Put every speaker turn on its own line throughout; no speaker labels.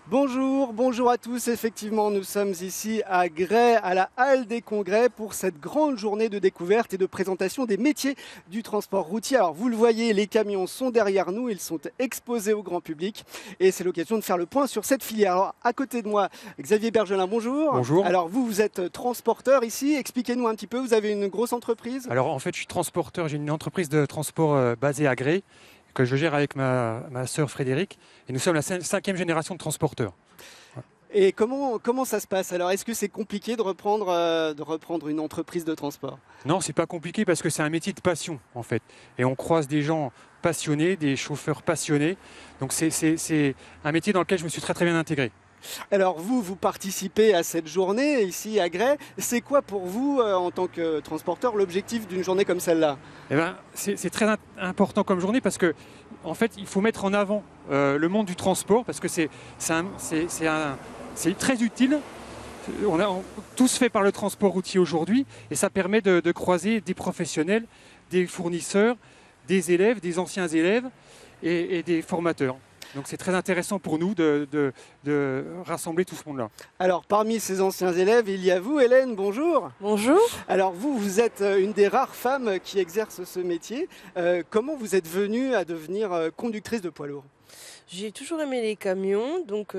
Bonjour, bonjour à tous. Effectivement, nous sommes ici à Gray, à la Halle des Congrès, pour cette grande journée de découverte et de présentation des métiers du transport routier. Alors, vous le voyez, les camions sont derrière nous, ils sont exposés au grand public et c'est l'occasion de faire le point sur cette filière. Alors, à côté de moi, Xavier Bergelin, bonjour.
Bonjour.
Alors, vous êtes transporteur ici. Expliquez-nous un petit peu, vous avez une grosse entreprise?
Alors en fait, je suis transporteur, j'ai une entreprise de transport basée à Gray, que je gère avec ma sœur Frédéric. Et nous sommes la cinquième génération de transporteurs.
Et comment ça se passe? Alors, est-ce que c'est compliqué de reprendre une entreprise de transport?
Non, c'est pas compliqué parce que c'est un métier de passion en fait. Et on croise des gens passionnés, des chauffeurs passionnés. Donc c'est un métier dans lequel je me suis très très bien intégré.
Alors vous participez à cette journée ici à Gray. C'est quoi pour vous, en tant que transporteur, l'objectif d'une journée comme celle-là?
Eh ben, c'est très important comme journée parce que en fait, il faut mettre en avant le monde du transport parce que c'est très utile. Tout se fait par le transport routier aujourd'hui et ça permet de croiser des professionnels, des fournisseurs, des élèves, des anciens élèves et des formateurs. Donc c'est très intéressant pour nous de rassembler tout ce monde-là.
Alors parmi ces anciens élèves, il y a vous, Hélène, bonjour.
Bonjour.
Alors vous êtes une des rares femmes qui exerce ce métier. Comment vous êtes venue à devenir conductrice de poids lourd?
J'ai toujours aimé les camions, donc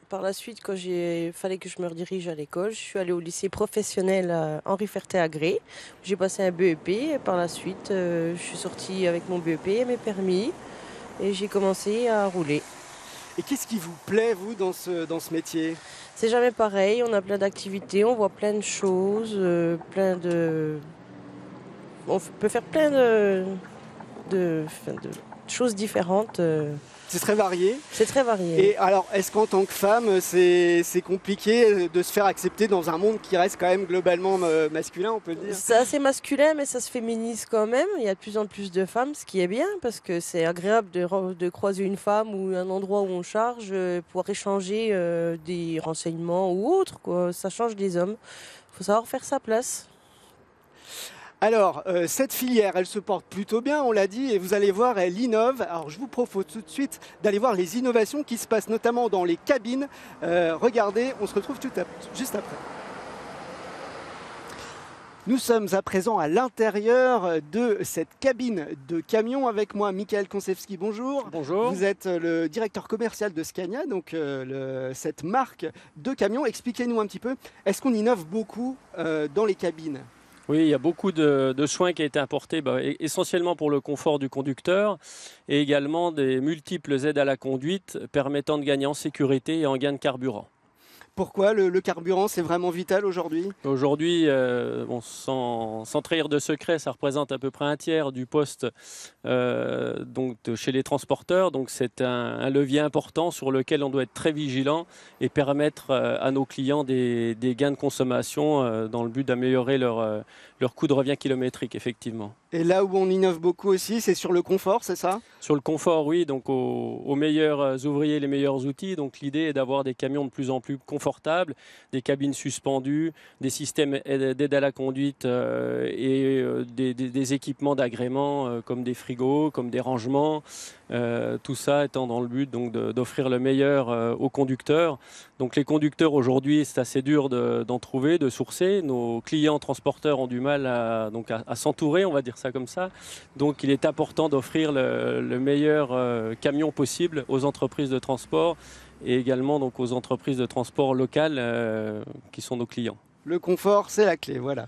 par la suite, quand il fallait que je me redirige à l'école, je suis allée au lycée professionnel Henri Ferté à Gré. J'ai passé un BEP et par la suite, je suis sortie avec mon BEP et mes permis et j'ai commencé à rouler.
Et qu'est-ce qui vous plaît, vous, dans ce métier?
C'est jamais pareil, on a plein d'activités, on voit plein de choses, on peut faire plein de choses différentes.
C'est très varié.
C'est très varié.
Et alors, est-ce qu'en tant que femme, c'est compliqué de se faire accepter dans un monde qui reste quand même globalement masculin, on peut le dire?
C'est assez masculin, mais ça se féminise quand même. Il y a de plus en plus de femmes, ce qui est bien, parce que c'est agréable de croiser une femme ou un endroit où on charge, pouvoir échanger des renseignements ou autre, quoi. Ça change des hommes. Il faut savoir faire sa place.
Alors, cette filière, elle se porte plutôt bien, on l'a dit, et vous allez voir, elle innove. Alors, je vous propose tout de suite d'aller voir les innovations qui se passent notamment dans les cabines. Regardez, on se retrouve juste après. Nous sommes à présent à l'intérieur de cette cabine de camion. Avec moi, Michael Konsewski, bonjour.
Bonjour.
Vous êtes le directeur commercial de Scania, donc cette marque de camions. Expliquez-nous un petit peu, est-ce qu'on innove beaucoup dans les cabines?
Oui, il y a beaucoup de soins qui ont été apportés essentiellement pour le confort du conducteur et également des multiples aides à la conduite permettant de gagner en sécurité et en gain de carburant.
Pourquoi le carburant, c'est vraiment vital aujourd'hui?
Aujourd'hui, sans trahir de secret, ça représente à peu près un tiers du poste chez les transporteurs. Donc c'est un levier important sur lequel on doit être très vigilant et permettre à nos clients des gains de consommation dans le but d'améliorer leur coût de revient kilométrique, effectivement.
Et là où on innove beaucoup aussi, c'est sur le confort, c'est ça?
Sur le confort, oui, donc aux meilleurs ouvriers, les meilleurs outils. Donc l'idée est d'avoir des camions de plus en plus confortables, des cabines suspendues, des systèmes d'aide à la conduite des équipements d'agrément comme des frigos, comme des rangements. Tout ça étant dans le but d'offrir le meilleur aux conducteurs. Donc les conducteurs aujourd'hui, c'est assez dur d'en trouver, de sourcer. Nos clients transporteurs ont du mal à s'entourer, on va dire ça comme ça. Donc il est important d'offrir le meilleur camion possible aux entreprises de transport et également donc aux entreprises de transport locales qui sont nos clients.
Le confort, c'est la clé, voilà.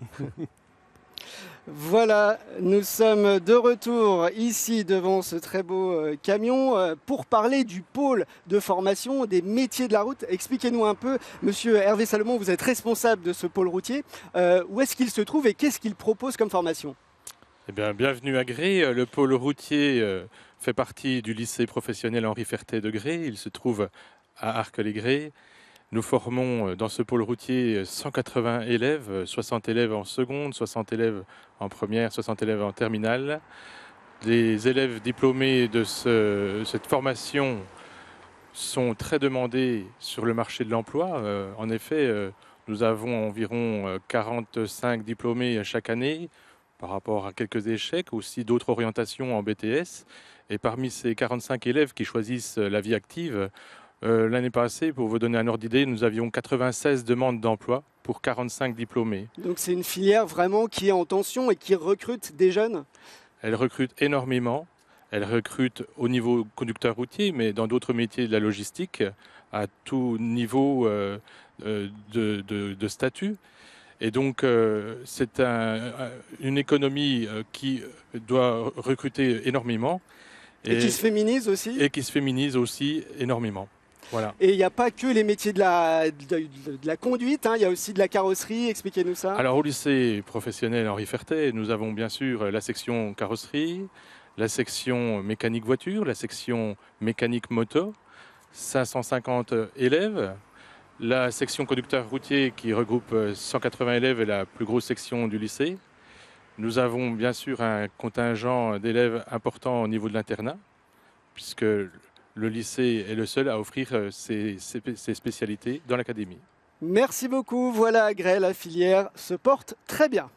Voilà, nous sommes de retour ici devant ce très beau camion pour parler du pôle de formation des métiers de la route. Expliquez-nous un peu, monsieur Hervé Salomon, vous êtes responsable de ce pôle routier. Où est-ce qu'il se trouve et qu'est-ce qu'il propose comme formation?
Eh bien, bienvenue à Gré. Le pôle routier fait partie du lycée professionnel Henri Ferté de Gré. Il se trouve à Arques-les-Grès. Nous formons dans ce pôle routier 180 élèves, 60 élèves en seconde, 60 élèves en première, 60 élèves en terminale. Les élèves diplômés de cette formation sont très demandés sur le marché de l'emploi. En effet, nous avons environ 45 diplômés chaque année par rapport à quelques échecs, aussi d'autres orientations en BTS. Et parmi ces 45 élèves qui choisissent la vie active, L'année passée, pour vous donner un ordre d'idée, nous avions 96 demandes d'emploi pour 45 diplômés.
Donc c'est une filière vraiment qui est en tension et qui recrute des jeunes.
Elle recrute énormément. Elle recrute au niveau conducteur routier, mais dans d'autres métiers de la logistique, à tout niveau de statut. Et donc, c'est une économie qui doit recruter énormément.
Et qui se féminise aussi.
Et qui se féminise aussi énormément. Voilà.
Et il n'y a pas que les métiers de la conduite, hein, il y a aussi de la carrosserie. Expliquez-nous ça.
Alors, au lycée professionnel Henri Fertet, nous avons bien sûr la section carrosserie, la section mécanique voiture, la section mécanique moto, 550 élèves. La section conducteur routier qui regroupe 180 élèves est la plus grosse section du lycée. Nous avons bien sûr un contingent d'élèves important au niveau de l'internat, puisque le lycée est le seul à offrir ses spécialités dans l'académie.
Merci beaucoup. Voilà, à Grès, la filière se porte très bien.